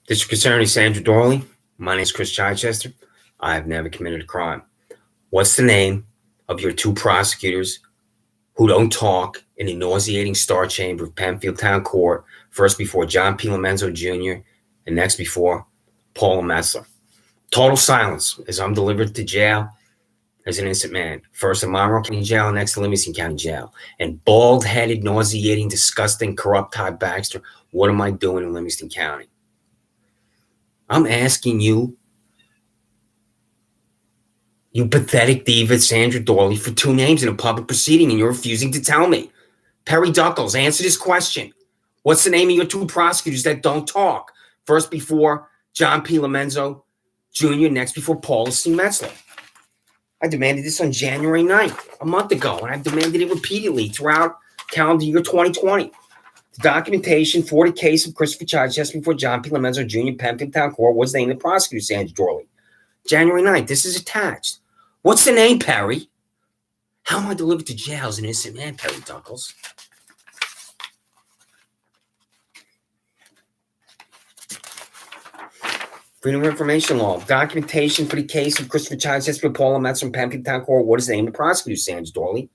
District Attorney Sandra Doorley. My name is Chris Chichester. I have never committed a crime. What's the name of your two prosecutors who don't talk in the nauseating star chamber of Penfield Town Court, first before John P. Lomenzo Jr. and next before Paula Metzler? Total silence as I'm delivered to jail as an innocent man. First in Monroe County Jail, next to Livingston County Jail. And bald-headed, nauseating, disgusting, corrupt Todd Baxter, what am I doing in Livingston County? I'm asking you, you pathetic diva, Sandra Doorley, for two names in a public proceeding, and you're refusing to tell me. Perry Duckles, answer this question. What's the name of your two prosecutors that don't talk? First before John P. Lomenzo Jr., next before Paula C. Metzler. I demanded this on January 9th, a month ago, and I've demanded it repeatedly throughout calendar year 2020. The documentation for the case of Christopher Chichester before John P. Lomenzo Jr. Penfield Town Court was the name of the prosecutor, Sandra Doorley. January 9th, this is attached. What's the name, Perry? How am I delivered to jail as an innocent man, Perry Duckles? Freedom of Information Law. Documentation for the case of Christopher Chichester before Paula Metzler from Penfield Town Court. What is the name of the prosecutor, Sandra Doorley?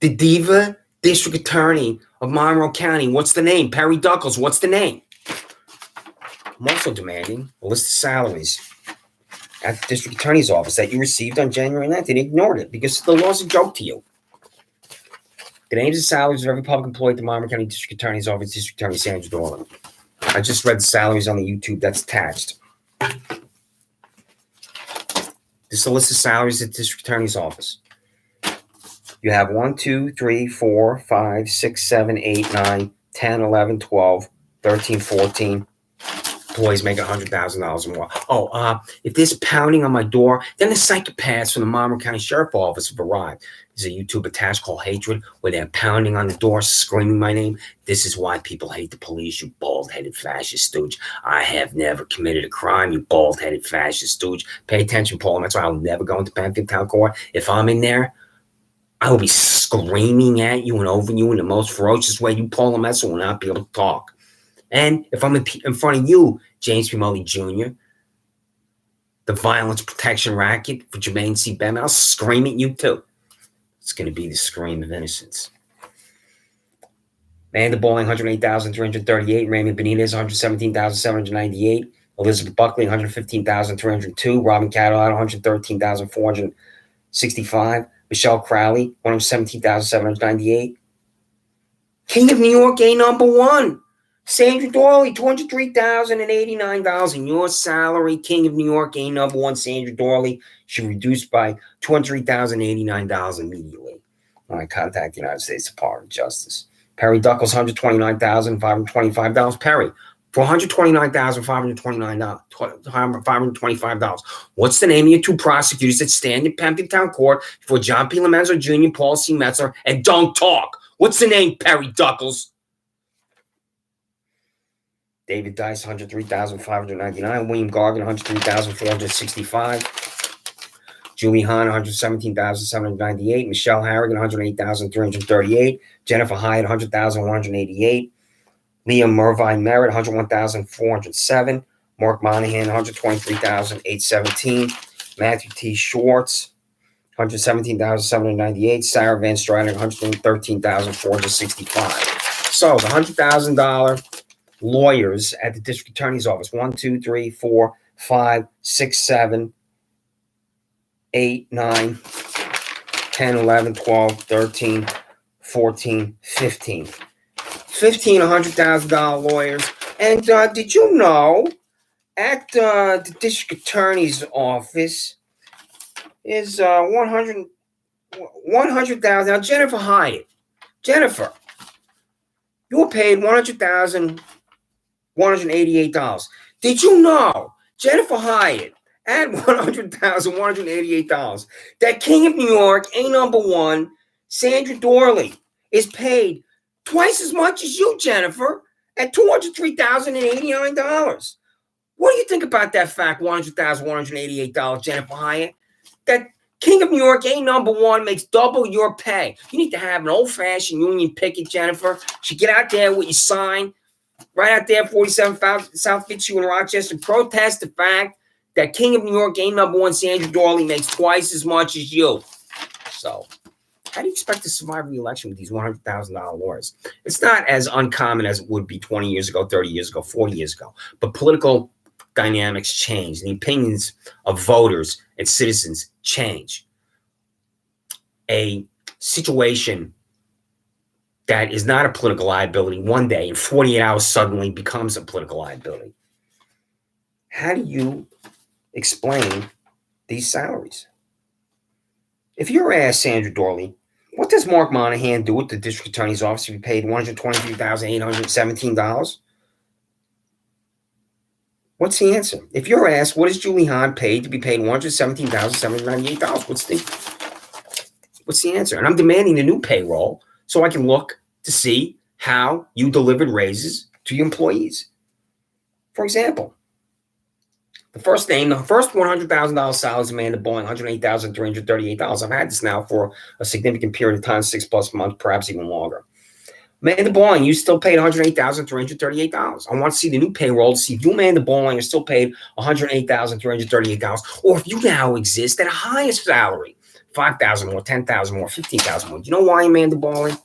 The diva district attorney of Monroe County. What's the name? Perry Duckles. What's the name? I'm also demanding a list of salaries at the district attorney's office that you received on January 9th and ignored it because the law's a joke to you. The names and salaries of every public employee at the Monroe County District Attorney's Office, District Attorney Sandra Doorley. I just read the salaries on the YouTube that's attached. This is a list of salaries at the district attorney's office. You have 1, 2, 3, 4, 5, 6, 7, 8, 9, 10, 11, 12, 13, 14. Employees make $100,000 or more. If there's pounding on my door, then the psychopaths from the Monroe County Sheriff Office have arrived. There's a YouTube attached called Hatred, where they're pounding on the door, screaming my name. This is why people hate the police, you bald-headed fascist stooge. I have never committed a crime, you bald-headed fascist stooge. Pay attention, Paul. That's why I'll never go into Penfield Town Court. If I'm in there, I will be screaming at you and over you in the most ferocious way. You, Paul Metzler, will not be able to talk. And if I'm in front of you, James P. Mully Jr., the violence protection racket for Jermaine C. Bem, I'll scream at you too. It's going to be the scream of innocence. Amanda Bowling, 108,338. Raymond Benitez, 117,798. Elizabeth Buckley, 115,302. Robin Cadillac, 113,465. Michelle Crowley, 117,798. King of New York, A number one. Sandra Doorley, $203,089. Your salary, King of New York, A number one, Sandra Doorley, should reduce by $203,089 immediately. When I contact the United States Department of Justice. Perry Duckles, $129,525. Perry, for $129,525. What's the name of your two prosecutors that stand in Penfield Town Court before John P. Lomenzo Jr., Paul C. Metzler, and don't talk? What's the name, Perry Duckles? David Dice, $103,599. William Gargan, $103,465. Julie Hahn, $117,798. Michelle Harrigan, $108,338. Jennifer Hyatt, $100,188. Liam Mervine Merritt, $101,407. Mark Monahan, $123,817. Matthew T. Schwartz, $117,798. Sarah Van Stryden, $113,465. So the $100,000 lawyers at the district attorney's office, 1, 2, 3, 4, 5, 6, 7, 8, 9, 10, 11, 12, 13, 14, 15. 15 $100,000 lawyers. And did you know at the district attorney's office is $100,000. Now, Jennifer Hyatt. Jennifer, you were paid $100,188. Did you know Jennifer Hyatt at $100,188 that King of New York, A number one, Sandra Doorley, is paid twice as much as you, Jennifer, at $203,089. What do you think about that fact, $100,188, Jennifer Hyatt? That King of New York, A number one, makes double your pay. You need to have an old-fashioned union picket, Jennifer. You should get out there with your sign right out there, 47 South Fitzhugh in Rochester, protest the fact that King of New York, game number one, Sandra Doorley, makes twice as much as you. So, how do you expect to survive re-election with these $100,000 lawyers? It's not as uncommon as it would be 20 years ago, 30 years ago, 40 years ago. But political dynamics change. The opinions of voters and citizens change. A situation that is not a political liability one day in 48 hours suddenly becomes a political liability. How do you explain these salaries? If you're asked, Sandra Doorley, what does Mark Monahan do at the district attorney's office to be paid $123,817? What's the answer? If you're asked, what is Julie Hahn paid to be paid $117,798? What's the answer? And I'm demanding the new payroll so I can look to see how you delivered raises to your employees. For example, the first $100,000 salary is Amanda Boeing, $108,338. I've had this now for a significant period of time, 6+ months, perhaps even longer. Amanda Boeing, you still paid $108,338. I want to see the new payroll to see if you, Amanda Boeing, are still paid $108,338, or if you now exist at a higher salary, $5,000 more, $10,000 more, $15,000 more. You know why, Amanda Boeing?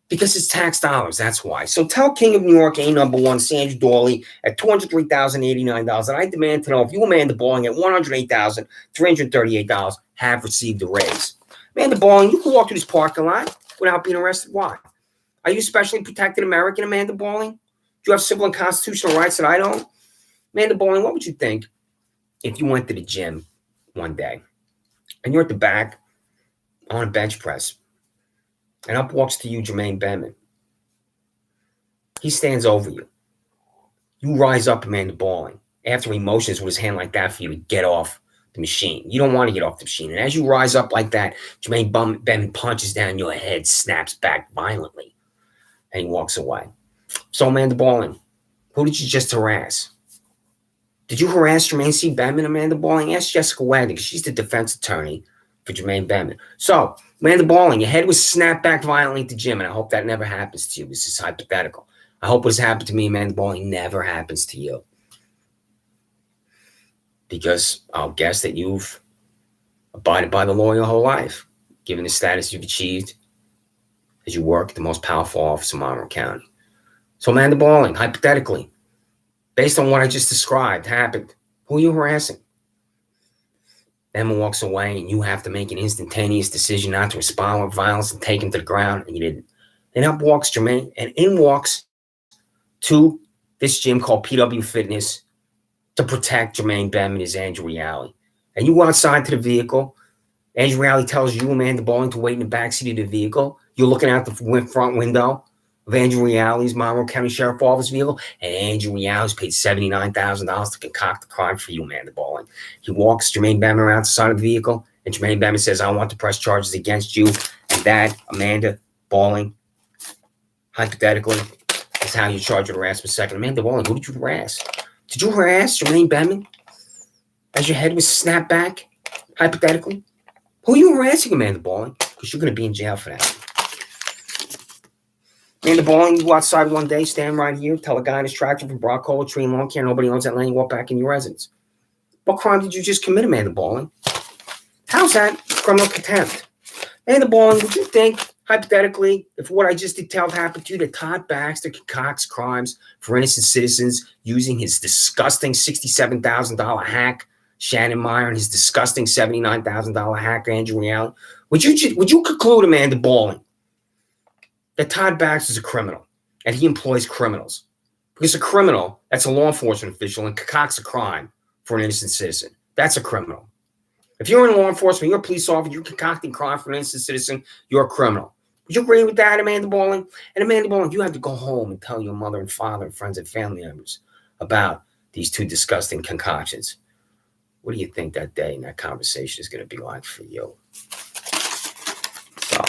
Because it's tax dollars, that's why. So tell King of New York, A number one, Sandra Doorley, at $203,089, and I demand to know if you, Amanda Boeing, at $108,338 have received a raise. Amanda Boeing, you can walk through this parking lot without being arrested. Why? Are you a specially protected American, Amanda Boeing? Do you have civil and constitutional rights that I don't? Amanda Boeing, what would you think if you went to the gym one day and you're at the back on a bench press, and up walks to you Jermaine Benman? He stands over you. You rise up, Amanda Boeing, after he motions with his hand like that for you to get off the machine. You don't want to get off the machine. And as you rise up like that, Jermaine Benman punches down your head, snaps back violently, and he walks away. So, Amanda Boeing, who did you just harass? Did you harass Jermaine C. Benman, Amanda Boeing? Ask Jessica Wagner, because she's the defense attorney for Jermaine Benman. So, Amanda Boeing, your head was snapped back violently at the gym, and I hope that never happens to you. This is hypothetical. I hope what's happened to me, Amanda Boeing, never happens to you. Because I'll guess that you've abided by the law your whole life, given the status you've achieved as you work at the most powerful office in Monroe County. So, Amanda Boeing, hypothetically, based on what I just described happened, who are you harassing? Emma walks away, and you have to make an instantaneous decision not to respond with violence and take him to the ground, and you didn't. Then up walks Jermaine, and in walks to this gym called PW Fitness to protect Jermaine Benman is Andrew Reale. And you go outside to the vehicle. Andrew Reale tells you, Amanda Boeing, to wait in the backseat of the vehicle. You're looking out the front window of Andrew Reale's Monroe County Sheriff Office vehicle, and Andrew Reale's paid $79,000 to concoct the crime for you, Amanda Boeing. He walks Jermaine Benman around the side of the vehicle, and Jermaine Benman says, I want to press charges against you. And that, Amanda Boeing, hypothetically, is how you charge with harassment. Second, Amanda Boeing, who did you harass? Did you harass Jermaine Benman as your head was snapped back, hypothetically? Who are you harassing, Amanda Boeing? Because you're going to be in jail for that. Amanda Boeing, you go outside one day, stand right here, tell a guy in his tractor from Brockcola, tree and lawn care, nobody owns that land, you walk back in your residence. What crime did you just commit, Amanda Boeing? How's that criminal contempt? Amanda Boeing, would you think, hypothetically, if what I just detailed happened to you, that Todd Baxter concocts crimes for innocent citizens using his disgusting $67,000 hack, Shannon Meyer, and his disgusting $79,000 hacker, Andrew Reale? Would you conclude, Amanda Boeing, that Todd Baxter is a criminal and he employs criminals? Because a criminal, that's a law enforcement official and concocts a crime for an innocent citizen. That's a criminal. If you're in law enforcement, you're a police officer, you're concocting crime for an innocent citizen, you're a criminal. Would you agree with that, Amanda Boeing? And Amanda Boeing, you have to go home and tell your mother and father and friends and family members about these two disgusting concoctions. What do you think that day and that conversation is going to be like for you? So,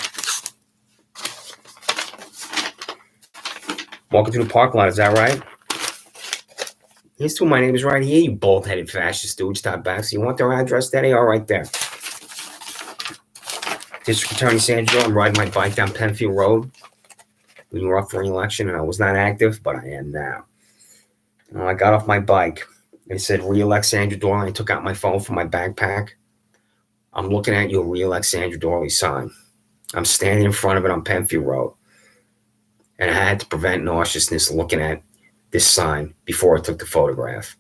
walking through the parking lot, is that right? Here's two of my neighbors right here, you bald-headed fascist stooge, Todd Baxter. You want their address, Daddy? All right, there. District Attorney Sandra, I'm riding my bike down Penfield Road. when you were up for re-election, and I was not active, but I am now. I got off my bike. It said, re-elect Sandra Doorley. I took out my phone from my backpack. I'm looking at your re-elect Sandra Doorley sign. I'm standing in front of it on Penfield Road. And I had to prevent nauseousness looking at this sign before I took the photograph.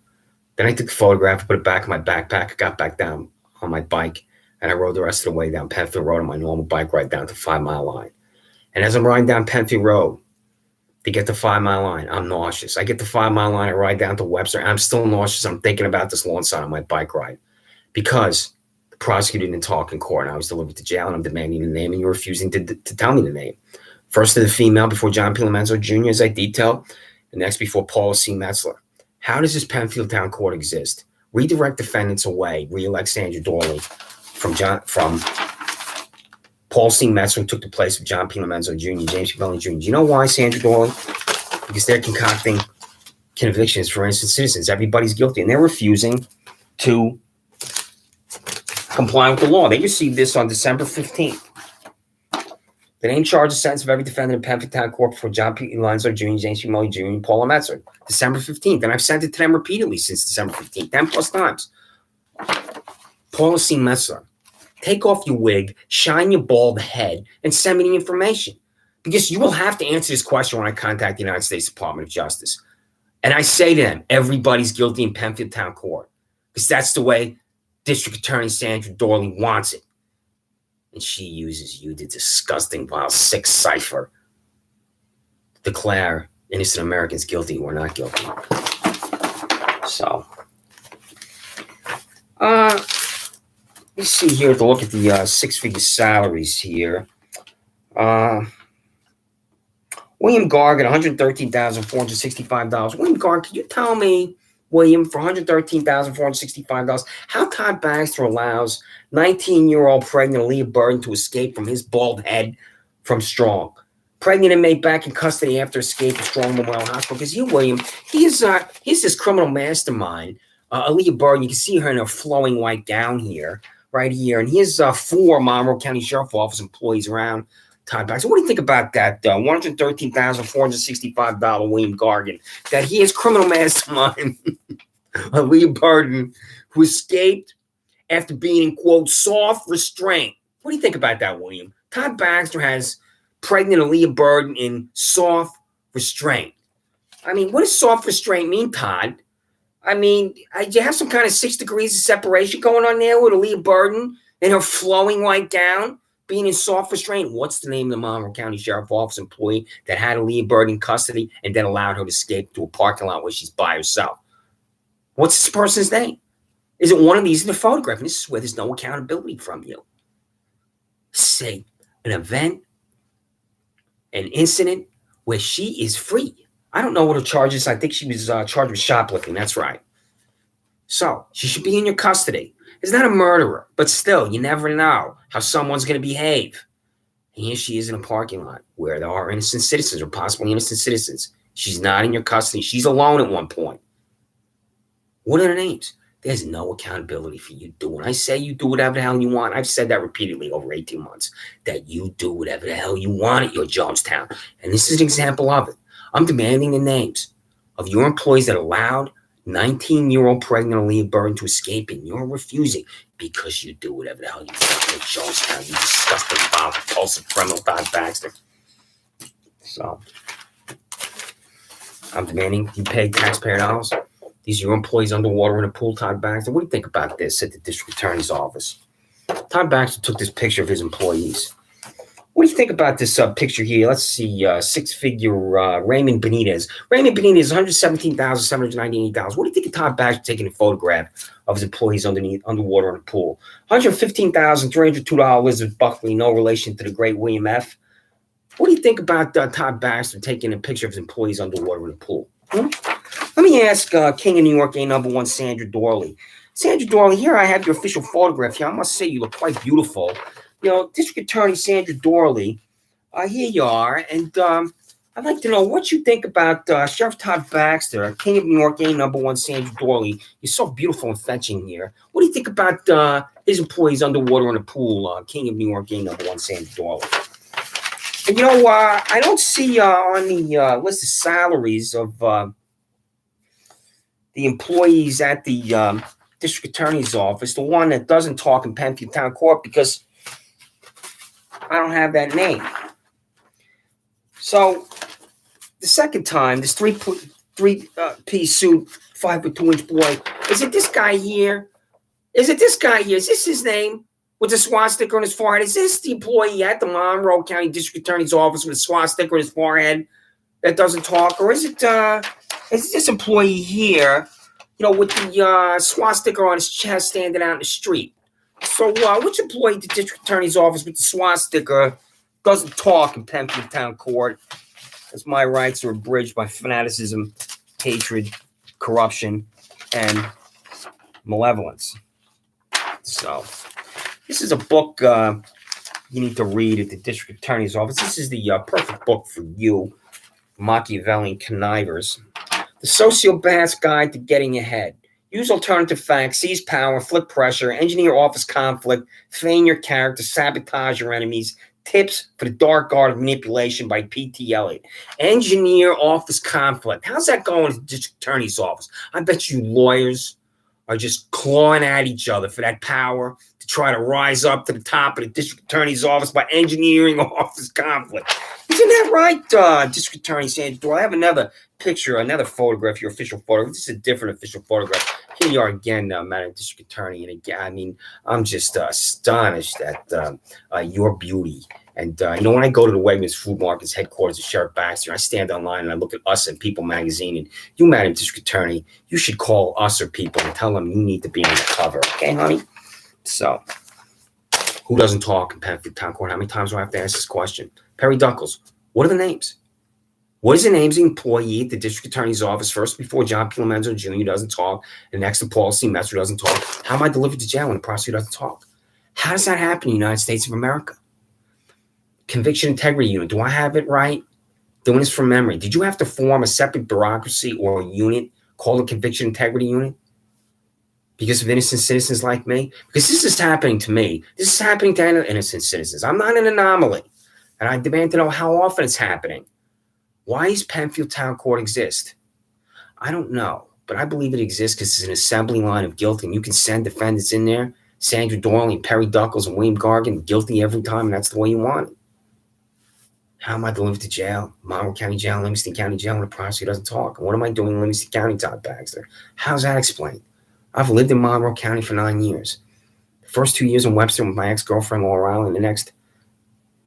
Then I took the photograph, put it back in my backpack, I got back down on my bike, and I rode the rest of the way down Penfield Road on my normal bike ride down to 5 Mile Line. And as I'm riding down Penfield Road to get to 5 Mile Line, I'm nauseous. I get to 5 Mile Line, I ride down to Webster, and I'm still nauseous. I'm thinking about this lawn sign on my bike ride because the prosecutor didn't talk in court, and I was delivered to jail, and I'm demanding the name, and you're refusing to tell me the name. First to the female before John P. Lomenzo Jr., as I detailed, and next before Paula C. Metzler. How does this Penfield Town Court exist? Redirect defendants away, re-elect Sandra Doorley from Paul C. Metzler, who took the place of John P. Lomenzo Jr., James P. Belling Jr. Do you know why, Sandra Doorley? Because they're concocting convictions for innocent citizens. Everybody's guilty, and they're refusing to comply with the law. They received this on December 15th. The name, charge, and sentence of every defendant in Penfield Town Court before John P. Lomenzo Jr., James P. Belling Jr., and Paula Metzler. December 15th. And I've sent it to them repeatedly since December 15th, 10 plus times. Paula C. Metzler, take off your wig, shine your bald head, and send me the information. Because you will have to answer this question when I contact the United States Department of Justice. And I say to them, everybody's guilty in Penfield Town Court. Because that's the way District Attorney Sandra Doorley wants it. And she uses you, the disgusting, vile, sick cipher, to declare innocent Americans guilty who are not guilty. So, let me see here to look at the six-figure salaries here. William Gargan, $113,465. William Gargan, can you tell me, William, for $113,465, how Todd Baxter allows 19-year-old pregnant Leah Burden to escape from his bald head from Strong? Pregnant inmate back in custody after escape from Strong Memorial Hospital. Because you, William, he's this criminal mastermind. Aaliyah Burden, you can see her in a flowing white gown here, right here. And he has 4 Monroe County Sheriff Office employees around Todd Baxter. What do you think about that $113,465 William Gargan? That he is criminal mastermind Aaliyah Burden, who escaped after being in, quote, soft restraint. What do you think about that, William? Todd Baxter has pregnant Aaliyah Burden in soft restraint. I mean, what does soft restraint mean, Todd? I mean, you have some kind of 6 degrees of separation going on there with Aaliyah Burden in her flowing white gown, being in soft restraint. What's the name of the Monroe County Sheriff Office employee that had Aaliyah Burden in custody and then allowed her to escape to a parking lot where she's by herself? What's this person's name? Is it one of these in the photograph? And this is where there's no accountability from you. Say an event, an incident where she is free. I don't know what her charge is. I think she was charged with shoplifting. That's right. So she should be in your custody. Is not a murderer, but still, you never know how someone's going to behave. And here she is in a parking lot where there are innocent citizens or possibly innocent citizens. She's not in your custody. She's alone at one point. What are the names? There's no accountability for you doing. I say you do whatever the hell you want. I've said that repeatedly over 18 months, that you do whatever the hell you want at your Jonestown. And this is an example of it. I'm demanding the names of your employees that allowed 19-year-old pregnant Aaliyah Burden to escape, and you're refusing because you do whatever the hell you want at Jonestown. You disgusting, vile, repulsive criminal, Todd Baxter. So, I'm demanding you pay taxpayer dollars. These are your employees underwater in a pool, Todd Baxter. What do you think about this at the district attorney's office? Todd Baxter took this picture of his employees. What do you think about this picture here? Let's see, six-figure Raymond Benitez. Raymond Benitez, $117,798. What do you think of Todd Baxter taking a photograph of his employees underwater in a pool? $115,302, Elizabeth Buckley, no relation to the great William F. What do you think about Todd Baxter taking a picture of his employees underwater in a pool? Let me ask King of New York, #1, Sandra Doorley. Sandra Doorley, here I have your official photograph here. I must say you look quite beautiful. You know, District Attorney Sandra Doorley, here you are. And I'd like to know what you think about Sheriff Todd Baxter, King of New York, #1, Sandra Doorley. You're so beautiful and fetching here. What do you think about his employees underwater in a pool, King of New York, #1, Sandra Doorley? And I don't see on the list of salaries of the employees at the district attorney's office, the one that doesn't talk in Penfield Town Court, because I don't have that name. So the second time, this three-piece suit, 5'2" boy, is it this guy here? Is it this guy here? Is this his name with the swastika on his forehead? Is this the employee at the Monroe County District Attorney's Office with a swastika on his forehead that doesn't talk? Or is it this employee here, with the swastika on his chest standing out in the street? So which employee at the District Attorney's Office with the swastika doesn't talk in Penfield Town Court? As my rights are abridged by fanaticism, hatred, corruption, and malevolence. So, this is a book you need to read at the District Attorney's Office. This is the perfect book for you, Machiavellian connivers. The Sociopath's Guide to Getting Ahead. Use alternative facts, seize power, inflict pressure, engineer office conflict, feign your character, sabotage your enemies. Tips for the dark art of manipulation by P.T. Elliott. Engineer office conflict. How's that going at the district attorney's office? I bet you lawyers are just clawing at each other for that power to try to rise up to the top of the district attorney's office by engineering office conflict. Isn't that right, District Attorney Sandra? Do I have another picture, another photograph, your official photograph? This is a different official photograph. Here you are again, Madam District Attorney. And again, I mean, I'm just astonished at your beauty. And, when I go to the Wegmans Food Market's headquarters of Sheriff Baxter, I stand online and I look at Us and People magazine. And you, Madam District Attorney, you should call Us or People and tell them you need to be on the cover. Okay, honey? So, who doesn't talk in Penfield Town Court? How many times do I have to ask this question? Perry Duckles. What are the names? What is the names of the employee at the district attorney's office first before John Pilomenzo Jr. doesn't talk, and next to Paul C. Metzer doesn't talk? How am I delivered to jail when the prosecutor doesn't talk? How does that happen in the United States of America? Conviction Integrity Unit. Do I have it right? Doing this from memory. Did you have to form a separate bureaucracy or a unit called a Conviction Integrity Unit? Because of innocent citizens like me? Because this is happening to me. This is happening to innocent citizens. I'm not an anomaly. And I demand to know how often it's happening. Why does Penfield Town Court exist? I don't know, but I believe it exists because it's an assembly line of guilt, and you can send defendants in there, Sandra Doorley and Perry Duckles and William Gargan, guilty every time, and that's the way you want it. How am I delivered to jail? Monroe County Jail, Livingston County Jail, when the prosecutor doesn't talk? And what am I doing in Livingston County, Todd Baxter? How's that explained? I've lived in Monroe County for 9 years. The first 2 years in Webster with my ex-girlfriend, Laura Riley, and the next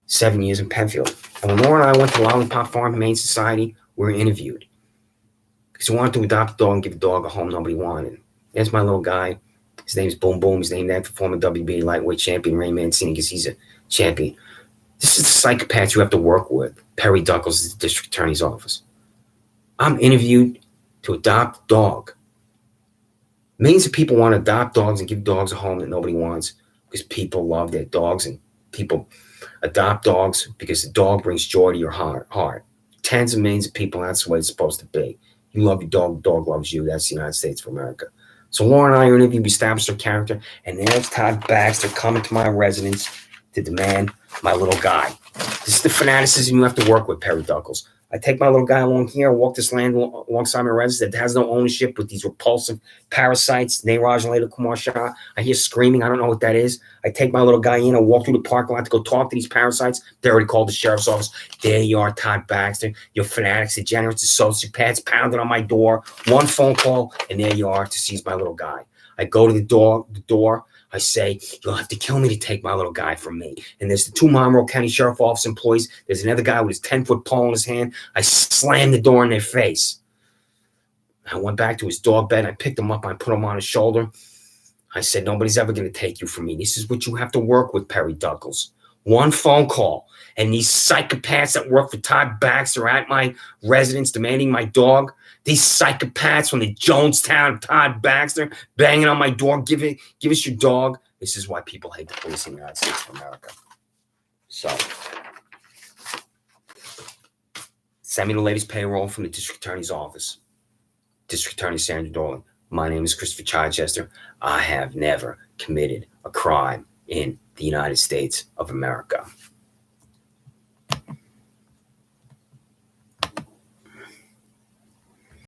7 years in Penfield. And when Laura and I went to Lollipop Farm Humane Society, we were interviewed. Because we wanted to adopt a dog and give a dog a home nobody wanted. There's my little guy. His name's Boom Boom. He's named after former WBA lightweight champion Ray Mancini because he's a champion. This is the psychopath you have to work with. Perry Duckles is the district attorney's office. I'm interviewed to adopt a dog. Millions of people want to adopt dogs and give dogs a home that nobody wants because people love their dogs, and people adopt dogs because the dog brings joy to your heart. Tens of millions of people, that's the way it's supposed to be. You love your dog, the dog loves you. That's the United States of America. So Laura and I are interviewed, we established our character, and there's Todd Baxter coming to my residence to demand my little guy. This is the fanaticism you have to work with, Perry Duckles. I take my little guy along here, walk this land alongside my residence that has no ownership with these repulsive parasites, Neeraj and Leda Kumar Shah. I hear screaming. I don't know what that is. I take my little guy in. I walk through the parking lot to go talk to these parasites. They already called the sheriff's office. There you are, Todd Baxter. Your fanatics, degenerates, sociopaths pounding on my door. One phone call, and there you are to seize my little guy. I go to the door. I say, you'll have to kill me to take my little guy from me. And there's the 2 Monroe County Sheriff Office employees. There's another guy with his 10-foot pole in his hand. I slammed the door in their face. I went back to his dog bed. I picked him up. I put him on his shoulder. I said, nobody's ever going to take you from me. This is what you have to work with, Perry Duckles. One phone call. And these psychopaths that work for Todd Baxter at my residence demanding my dog, these psychopaths from the Jonestown, Todd Baxter, banging on my door, give us your dog. This is why people hate the police in the United States of America. So, send me the latest payroll from the district attorney's office. District Attorney Sandra Doorley. My name is Christopher Chichester. I have never committed a crime in the United States of America.